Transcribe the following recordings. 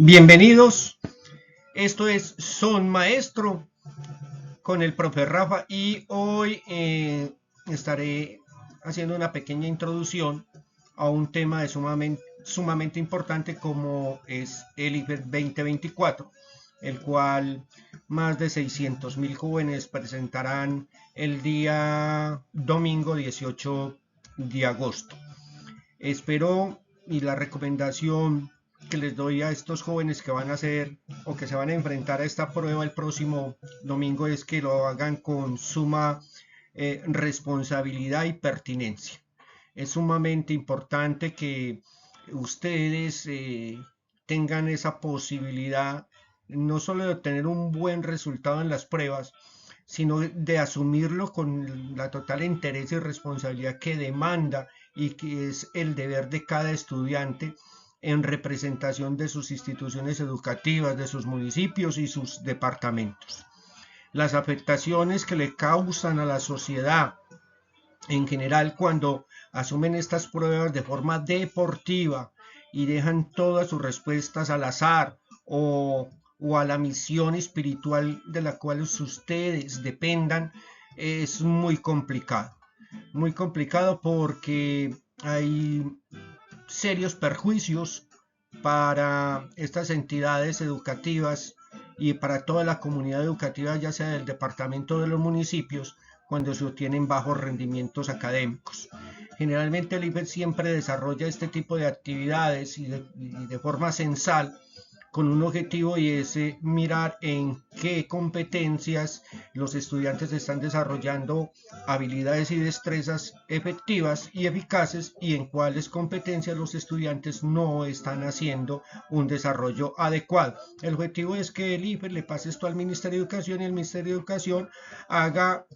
Bienvenidos, esto es Son Maestro con el profe Rafa y hoy estaré haciendo una pequeña introducción a un tema sumamente importante como es el IFES 2024, el cual más de 600.000 jóvenes presentarán el día domingo 18 de agosto. Espero y la recomendación que les doy a estos jóvenes que van a hacer o que se van a enfrentar a esta prueba el próximo domingo es que lo hagan con suma responsabilidad y pertinencia. Es sumamente importante que ustedes tengan esa posibilidad no solo de obtener un buen resultado en las pruebas, sino de asumirlo con la total interés y responsabilidad que demanda y que es el deber de cada estudiante en representación de sus instituciones educativas, de sus municipios y sus departamentos. Las afectaciones que le causan a la sociedad en general cuando asumen estas pruebas de forma deportiva y dejan todas sus respuestas al azar o a la misión espiritual de la cual ustedes dependan, es muy complicado. Muy complicado porque hay serios perjuicios para estas entidades educativas y para toda la comunidad educativa, ya sea del departamento o de los municipios, cuando se obtienen bajos rendimientos académicos. Generalmente el IFES siempre desarrolla este tipo de actividades y de forma censal con un objetivo y es mirar en qué competencias los estudiantes están desarrollando habilidades y destrezas efectivas y eficaces y en cuáles competencias los estudiantes no están haciendo un desarrollo adecuado. El objetivo es que el IFES le pase esto al Ministerio de Educación y el Ministerio de Educación haga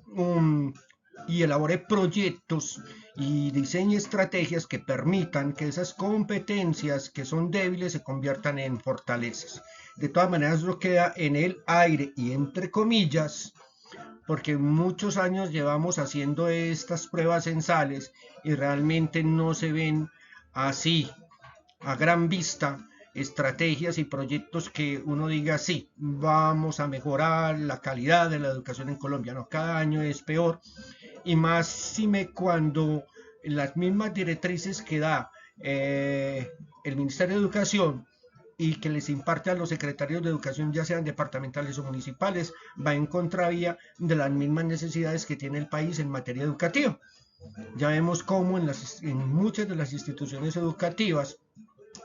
y elabore proyectos y diseñe estrategias que permitan que esas competencias que son débiles se conviertan en fortalezas. De todas maneras, lo queda en el aire y entre comillas, porque muchos años llevamos haciendo estas pruebas censales y realmente no se ven así a gran vista estrategias y proyectos que uno diga sí, vamos a mejorar la calidad de la educación en Colombia. No, cada año es peor y más si me cuando las mismas directrices que da el Ministerio de Educación y que les imparte a los secretarios de educación, ya sean departamentales o municipales, va en contravía de las mismas necesidades que tiene el país en materia educativa. Ya vemos cómo en muchas de las instituciones educativas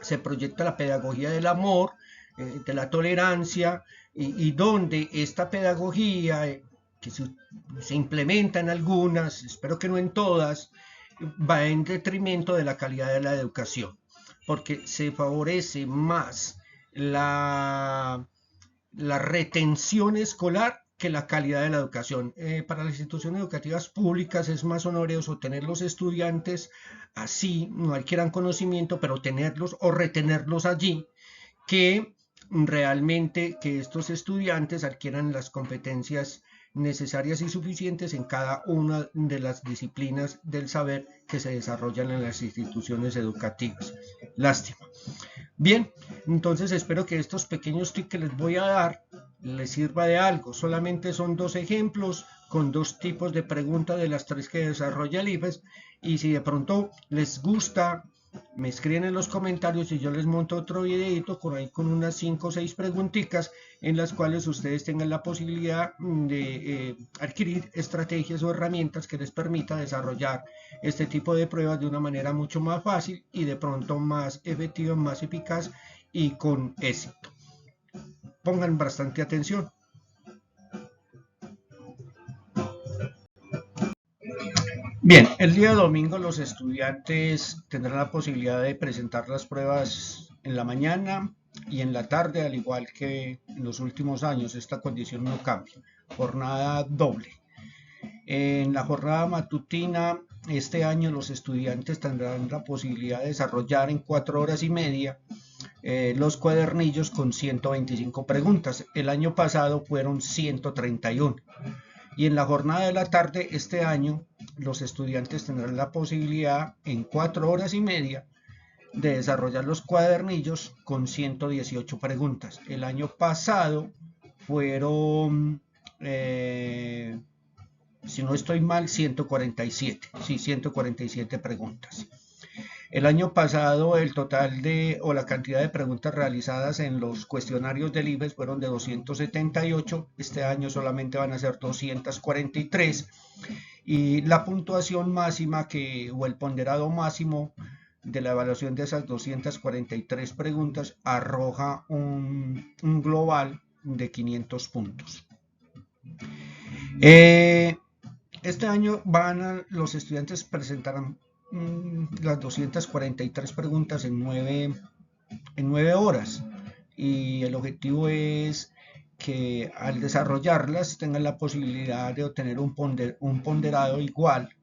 se proyecta la pedagogía del amor, de la tolerancia, y donde esta pedagogía que se implementa en algunas, espero que no en todas, va en detrimento de la calidad de la educación, porque se favorece más la retención escolar que la calidad de la educación. Para las instituciones educativas públicas es más oneroso tener los estudiantes así, no adquieran conocimiento, pero tenerlos o retenerlos allí, que realmente que estos estudiantes adquieran las competencias necesarias y suficientes en cada una de las disciplinas del saber que se desarrollan en las instituciones educativas. Lástima. Bien, entonces espero que estos pequeños tips que les voy a dar les sirva de algo. Solamente son dos ejemplos con dos tipos de preguntas de las tres que desarrolla el IFES. Y si de pronto les gusta, me escriben en los comentarios y yo les monto otro videito con ahí con unas 5 o 6 preguntitas en las cuales ustedes tengan la posibilidad de adquirir estrategias o herramientas que les permita desarrollar este tipo de pruebas de una manera mucho más fácil y de pronto más efectiva, más eficaz y con éxito. Pongan bastante atención. Bien, el día domingo los estudiantes tendrán la posibilidad de presentar las pruebas en la mañana y en la tarde, al igual que en los últimos años. Esta condición no cambia. Jornada doble. En la jornada matutina, este año los estudiantes tendrán la posibilidad de desarrollar en 4 horas y media los cuadernillos con 125 preguntas. El año pasado fueron 131. Y en la jornada de la tarde, este año, los estudiantes tendrán la posibilidad en 4 horas y media de desarrollar los cuadernillos con 118 preguntas. El año pasado fueron, si no estoy mal, 147. Sí, 147 preguntas. El año pasado el total o la cantidad de preguntas realizadas en los cuestionarios del IFES fueron de 278, este año solamente van a ser 243 y la puntuación máxima o el ponderado máximo de la evaluación de esas 243 preguntas arroja un global de 500 puntos. Este año los estudiantes presentarán las 243 preguntas en 9 horas y el objetivo es que al desarrollarlas tengan la posibilidad de obtener un ponderado igual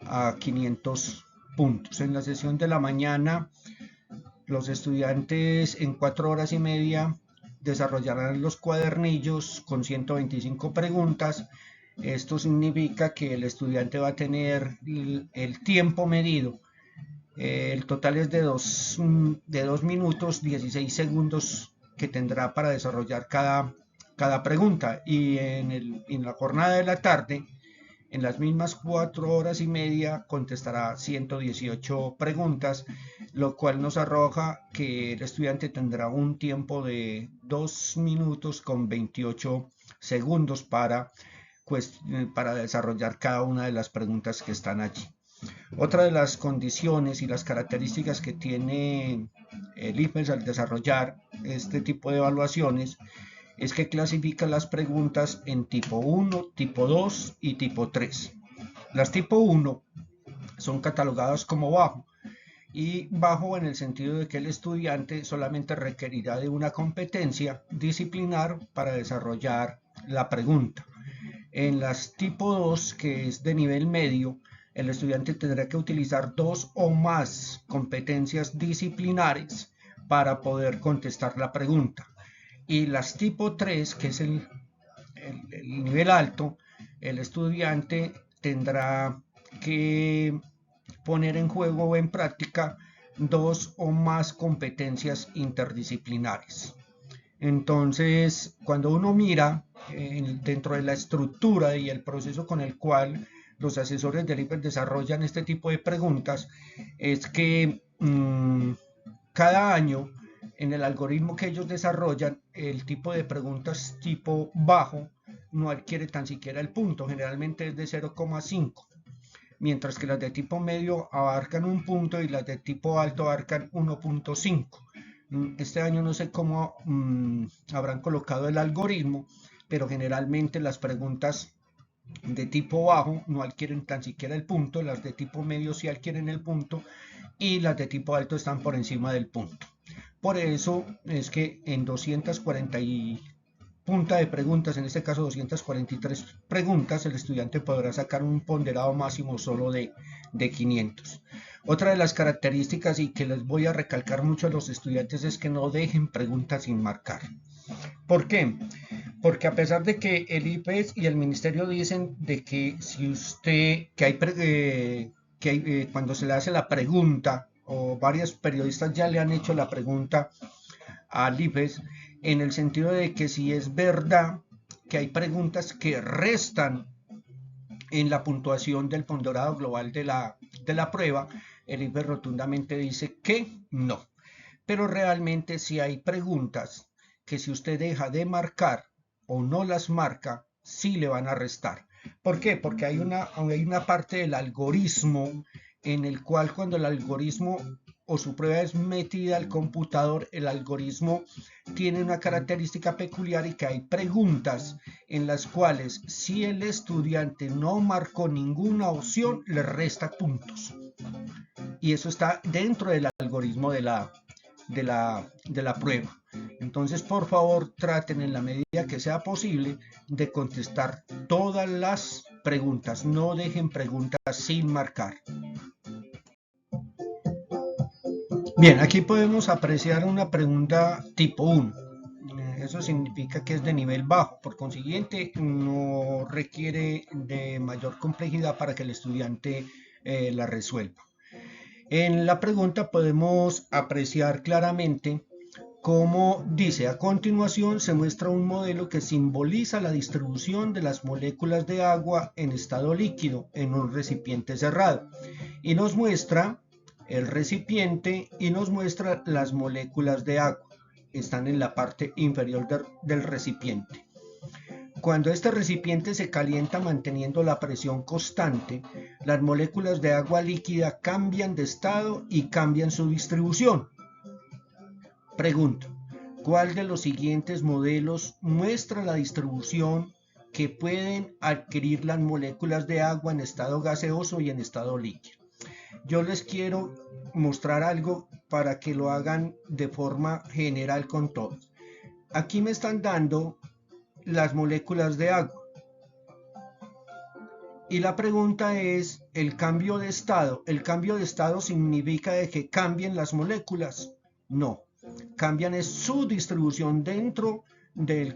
a 500 puntos. En la sesión de la mañana los estudiantes en 4 horas y media desarrollarán los cuadernillos con 125 preguntas. Esto significa que el estudiante va a tener el tiempo medido. El total es de 2 minutos 16 segundos que tendrá para desarrollar cada pregunta. Y en la jornada de la tarde, en las mismas 4 horas y media, contestará 118 preguntas, lo cual nos arroja que el estudiante tendrá un tiempo de 2 minutos con 28 segundos para desarrollar cada una de las preguntas que están allí. Otra de las condiciones y las características que tiene el IFES al desarrollar este tipo de evaluaciones es que clasifica las preguntas en tipo 1, tipo 2 y tipo 3. Las tipo 1 son catalogadas como bajo, y bajo en el sentido de que el estudiante solamente requerirá de una competencia disciplinar para desarrollar la pregunta. En las tipo 2, que es de nivel medio, el estudiante tendrá que utilizar 2 o más competencias disciplinares para poder contestar la pregunta. Y las tipo 3, que es el nivel alto, el estudiante tendrá que poner en juego o en práctica 2 o más competencias interdisciplinares. Entonces, cuando uno mira dentro de la estructura y el proceso con el cual los asesores del IFES desarrollan este tipo de preguntas, es que cada año en el algoritmo que ellos desarrollan, el tipo de preguntas tipo bajo no adquiere tan siquiera el punto, generalmente es de 0,5, mientras que las de tipo medio abarcan un punto y las de tipo alto abarcan 1,5. Este año no sé cómo habrán colocado el algoritmo, pero generalmente las preguntas de tipo bajo no adquieren tan siquiera el punto, las de tipo medio sí adquieren el punto y las de tipo alto están por encima del punto. Por eso es que en 240 y punta de preguntas, en este caso 243 preguntas, el estudiante podrá sacar un ponderado máximo solo de 500. Otra de las características y que les voy a recalcar mucho a los estudiantes es que no dejen preguntas sin marcar. ¿Por qué? Porque a pesar de que el IPES y el ministerio dicen de que si usted, cuando se le hace la pregunta, o varios periodistas ya le han hecho la pregunta al IPES, en el sentido de que si es verdad que hay preguntas que restan en la puntuación del ponderado global de la prueba, el IPES rotundamente dice que no. Pero realmente si hay preguntas que si usted deja de marcar o no las marca, sí le van a restar. ¿Por qué? Porque hay una parte del algoritmo en el cual cuando el algoritmo o su prueba es metida al computador, el algoritmo tiene una característica peculiar y que hay preguntas en las cuales si el estudiante no marcó ninguna opción, le resta puntos. Y eso está dentro del algoritmo de la prueba. Entonces, por favor, traten en la medida que sea posible de contestar todas las preguntas. No dejen preguntas sin marcar. Bien, aquí podemos apreciar una pregunta tipo 1. Eso significa que es de nivel bajo. Por consiguiente, no requiere de mayor complejidad para que el estudiante la resuelva. En la pregunta podemos apreciar claramente cómo dice: a continuación se muestra un modelo que simboliza la distribución de las moléculas de agua en estado líquido en un recipiente cerrado, y nos muestra el recipiente y nos muestra las moléculas de agua. Están en la parte inferior del recipiente. Cuando este recipiente se calienta manteniendo la presión constante, las moléculas de agua líquida cambian de estado y cambian su distribución. Pregunta: ¿cuál de los siguientes modelos muestra la distribución que pueden adquirir las moléculas de agua en estado gaseoso y en estado líquido? Yo les quiero mostrar algo para que lo hagan de forma general con todos. Aquí me están dando las moléculas de agua. Y la pregunta es, ¿el cambio de estado? ¿El cambio de estado significa de que cambien las moléculas? No, cambian es su distribución dentro del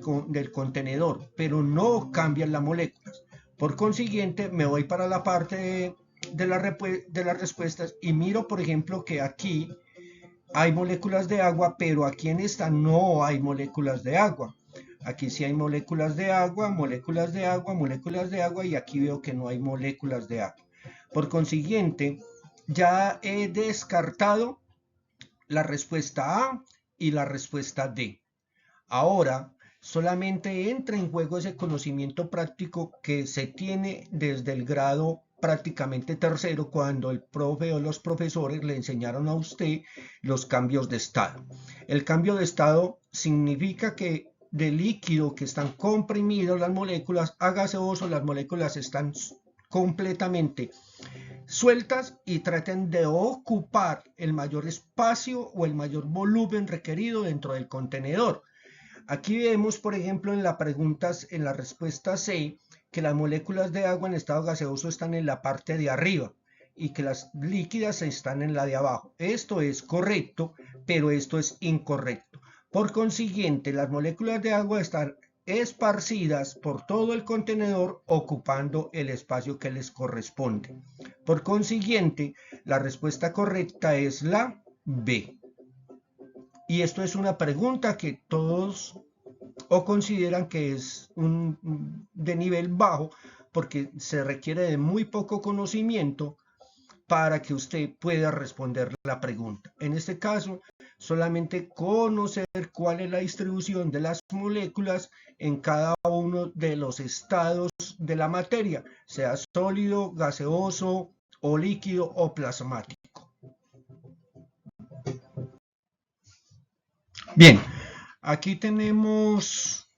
contenedor, pero no cambian las moléculas. Por consiguiente, me voy para la parte de las respuestas y miro, por ejemplo, que aquí hay moléculas de agua, pero aquí en esta no hay moléculas de agua. Aquí sí hay moléculas de agua, moléculas de agua, moléculas de agua, y aquí veo que no hay moléculas de agua. Por consiguiente, ya he descartado la respuesta A y la respuesta D. Ahora solamente entra en juego ese conocimiento práctico que se tiene desde el grado prácticamente tercero, cuando el profe o los profesores le enseñaron a usted los cambios de estado. El cambio de estado significa que de líquido, que están comprimidos las moléculas, a gaseoso, las moléculas están completamente sueltas y traten de ocupar el mayor espacio o el mayor volumen requerido dentro del contenedor. Aquí vemos, por ejemplo, en la respuesta C, que las moléculas de agua en estado gaseoso están en la parte de arriba y que las líquidas están en la de abajo. Esto es correcto, pero esto es incorrecto. Por consiguiente, las moléculas de agua están esparcidas por todo el contenedor, ocupando el espacio que les corresponde. Por consiguiente, la respuesta correcta es la B. Y esto es una pregunta que todos o consideran que es de nivel bajo, porque se requiere de muy poco conocimiento para que usted pueda responder la pregunta. En este caso, solamente conocer cuál es la distribución de las moléculas en cada uno de los estados de la materia, sea sólido, gaseoso o líquido o plasmático. Bien, aquí tenemos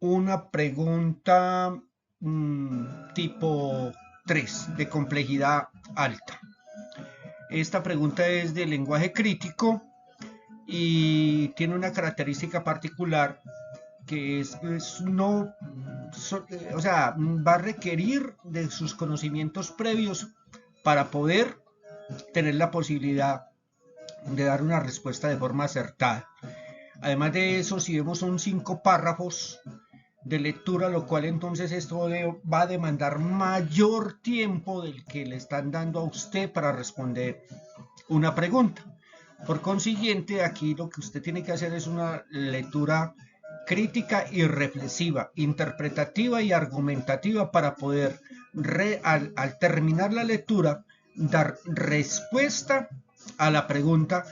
una pregunta tipo 3 de complejidad alta. Esta pregunta es de lenguaje crítico y tiene una característica particular, que va a requerir de sus conocimientos previos para poder tener la posibilidad de dar una respuesta de forma acertada. Además de eso, si vemos, son 5 párrafos de lectura, lo cual entonces esto va a demandar mayor tiempo del que le están dando a usted para responder una pregunta. Por consiguiente, aquí lo que usted tiene que hacer es una lectura crítica y reflexiva, interpretativa y argumentativa, para poder, al terminar la lectura, dar respuesta a la pregunta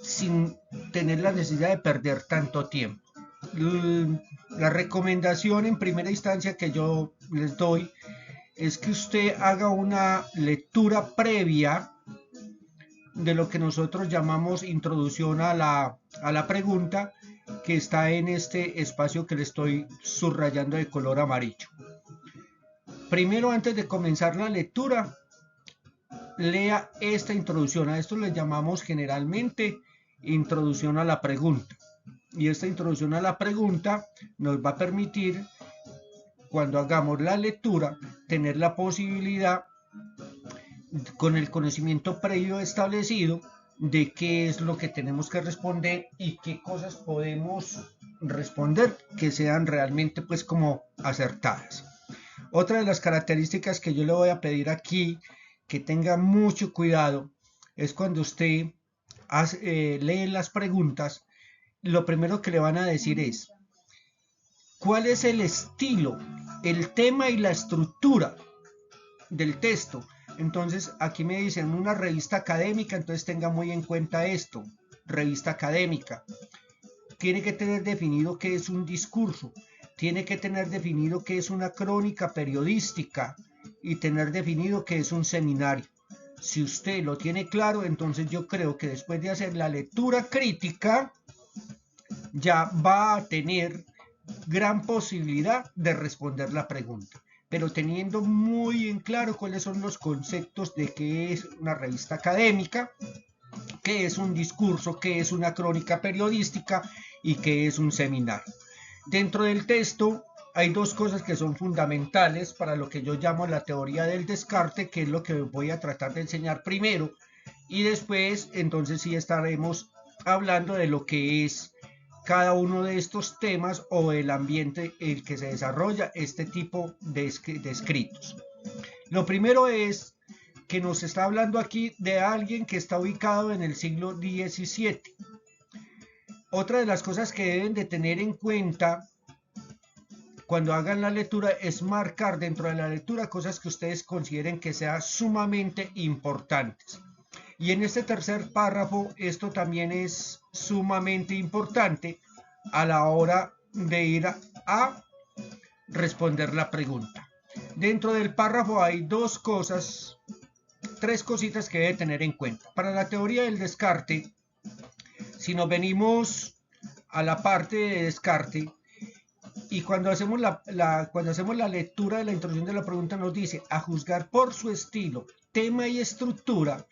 sin tener la necesidad de perder tanto tiempo. La recomendación en primera instancia que yo les doy es que usted haga una lectura previa de lo que nosotros llamamos introducción a la pregunta, que está en este espacio que le estoy subrayando de color amarillo. Primero, antes de comenzar la lectura, lea esta introducción. A esto le llamamos generalmente introducción a la pregunta. Y esta introducción a la pregunta nos va a permitir, cuando hagamos la lectura, tener la posibilidad, con el conocimiento previo establecido, de qué es lo que tenemos que responder y qué cosas podemos responder que sean realmente pues como acertadas. Otra de las características que yo le voy a pedir aquí, que tenga mucho cuidado, es cuando usted lee las preguntas, lo primero que le van a decir es, ¿cuál es el estilo, el tema y la estructura del texto? Entonces aquí me dicen una revista académica, entonces tenga muy en cuenta esto, revista académica. Tiene que tener definido qué es un discurso, tiene que tener definido qué es una crónica periodística y tener definido qué es un seminario. Si usted lo tiene claro, entonces yo creo que después de hacer la lectura crítica, ya va a tener gran posibilidad de responder la pregunta, pero teniendo muy en claro cuáles son los conceptos de qué es una revista académica, qué es un discurso, qué es una crónica periodística y qué es un seminario. Dentro del texto hay dos cosas que son fundamentales para lo que yo llamo la teoría del descarte, que es lo que voy a tratar de enseñar primero, y después entonces sí estaremos hablando de lo que es cada uno de estos temas o el ambiente en el que se desarrolla este tipo de escritos. Lo primero es que nos está hablando aquí de alguien que está ubicado en el siglo XVII. Otra de las cosas que deben de tener en cuenta cuando hagan la lectura es marcar dentro de la lectura cosas que ustedes consideren que sean sumamente importantes. Y en este tercer párrafo esto también es sumamente importante a la hora de ir a responder la pregunta. Dentro del párrafo hay dos cosas, tres cositas que debe tener en cuenta. Para la teoría del descarte, si nos venimos a la parte de descarte, y cuando hacemos la lectura de la introducción de la pregunta nos dice, a juzgar por su estilo, tema y estructura,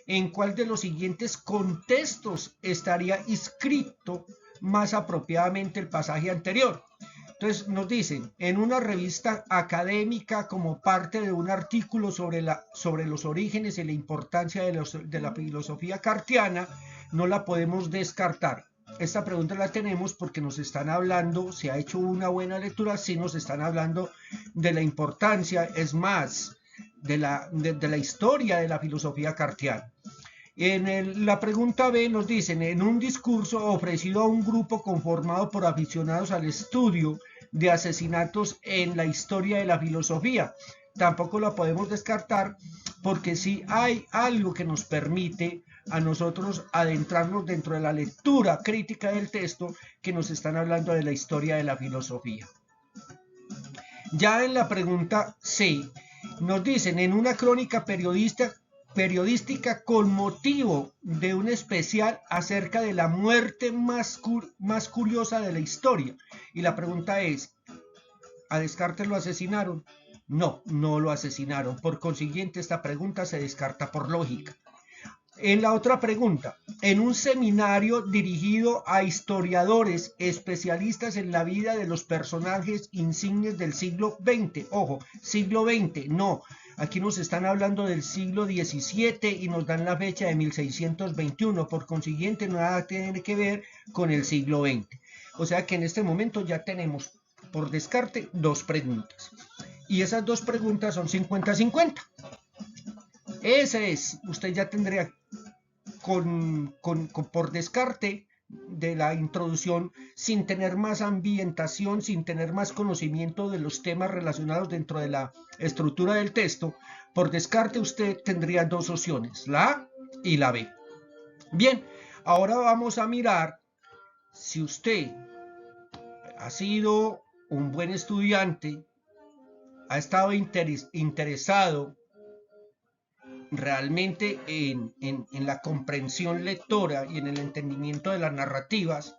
en cuál de los siguientes contextos estaría inscrito más apropiadamente el pasaje anterior. Entonces nos dicen, en una revista académica como parte de un artículo sobre los orígenes y la importancia de la filosofía kantiana, no la podemos descartar. Esta pregunta la tenemos porque nos están hablando, se ha hecho una buena lectura, sí nos están hablando de la importancia, es más, de la historia de la filosofía kantiana. La pregunta B nos dicen, en un discurso ofrecido a un grupo conformado por aficionados al estudio de asesinatos en la historia de la filosofía. Tampoco la podemos descartar porque sí hay algo que nos permite a nosotros adentrarnos dentro de la lectura crítica del texto que nos están hablando de la historia de la filosofía. Ya en la pregunta C nos dicen, en una crónica periodística con motivo de un especial acerca de la muerte más curiosa de la historia. Y la pregunta es, ¿a Descartes lo asesinaron? No, no lo asesinaron. Por consiguiente, esta pregunta se descarta por lógica. En la otra pregunta, en un seminario dirigido a historiadores especialistas en la vida de los personajes insignes del siglo XX, ojo, siglo XX, no, aquí nos están hablando del siglo XVII y nos dan la fecha de 1621, por consiguiente nada tiene que ver con el siglo XX. O sea que en este momento ya tenemos por descarte dos preguntas. Y esas dos preguntas son 50-50. Ese es, usted ya tendría por descarte de la introducción, sin tener más ambientación, sin tener más conocimiento de los temas relacionados dentro de la estructura del texto, por descarte usted tendría dos opciones, la A y la B. Bien, ahora vamos a mirar si usted ha sido un buen estudiante, ha estado interesado realmente en la comprensión lectora y en el entendimiento de las narrativas.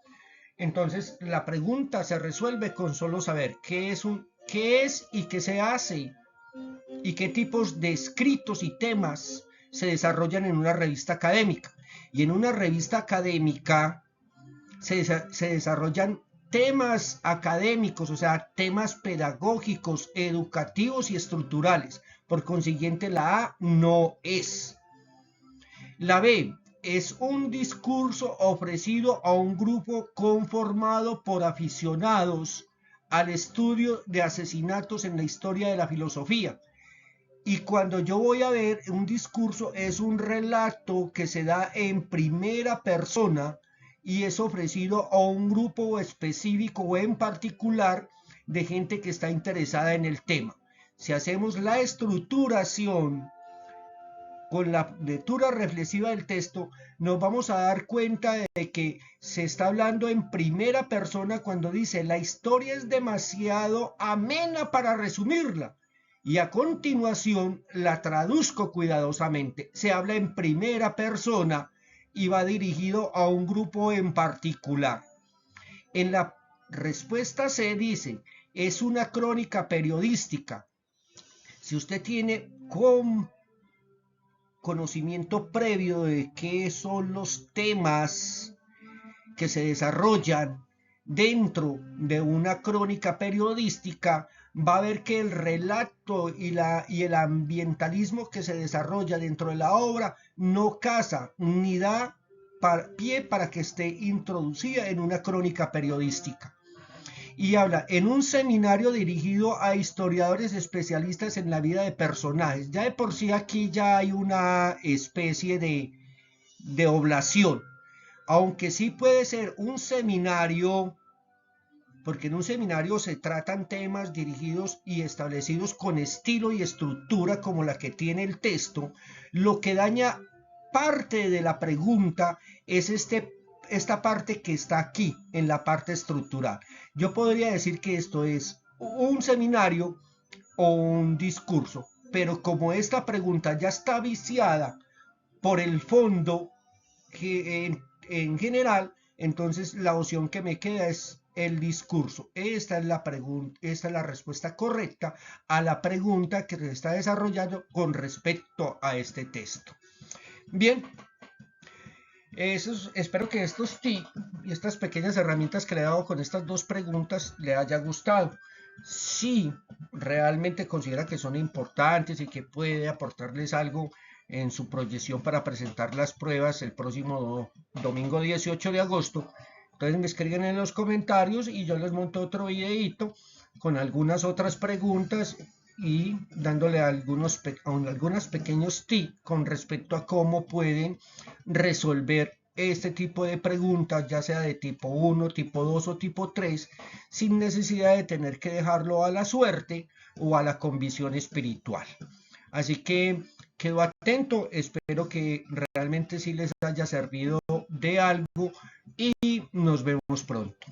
Entonces la pregunta se resuelve con solo saber qué es y qué se hace y qué tipos de escritos y temas se desarrollan en una revista académica. Y en una revista académica se desarrollan temas académicos, o sea, temas pedagógicos, educativos y estructurales. Por consiguiente, la A no es. La B es un discurso ofrecido a un grupo conformado por aficionados al estudio de asesinatos en la historia de la filosofía. Y cuando yo voy a ver un discurso, es un relato que se da en primera persona y es ofrecido a un grupo específico o en particular de gente que está interesada en el tema. Si hacemos la estructuración con la lectura reflexiva del texto, nos vamos a dar cuenta de que se está hablando en primera persona cuando dice la historia es demasiado amena para resumirla. Y a continuación la traduzco cuidadosamente. Se habla en primera persona y va dirigido a un grupo en particular. En la respuesta C dice, es una crónica periodística. Si usted tiene conocimiento previo de qué son los temas que se desarrollan dentro de una crónica periodística, va a ver que el relato y el ambientalismo que se desarrolla dentro de la obra no casa ni da pie para que esté introducida en una crónica periodística. Y habla en un seminario dirigido a historiadores especialistas en la vida de personajes. Ya de por sí aquí ya hay una especie de oblación, aunque sí puede ser un seminario, porque en un seminario se tratan temas dirigidos y establecidos con estilo y estructura como la que tiene el texto. Lo que daña parte de la pregunta es esta parte que está aquí, en la parte estructural. Yo podría decir que esto es un seminario o un discurso, pero como esta pregunta ya está viciada por el fondo que en general, entonces la opción que me queda es el discurso. Esta es la respuesta correcta a la pregunta que se está desarrollando con respecto a este texto. Bien, espero que estos tips y estas pequeñas herramientas que le he dado con estas dos preguntas le haya gustado. Si realmente considera que son importantes y que puede aportarles algo en su proyección para presentar las pruebas el próximo domingo 18 de agosto, entonces me escriben en los comentarios y yo les monto otro videito con algunas otras preguntas y dándole algunos pequeños tips con respecto a cómo pueden resolver este tipo de preguntas, ya sea de tipo 1, tipo 2 o tipo 3, sin necesidad de tener que dejarlo a la suerte o a la convicción espiritual. Así que quedo atento, espero que realmente sí les haya servido de algo y nos vemos pronto.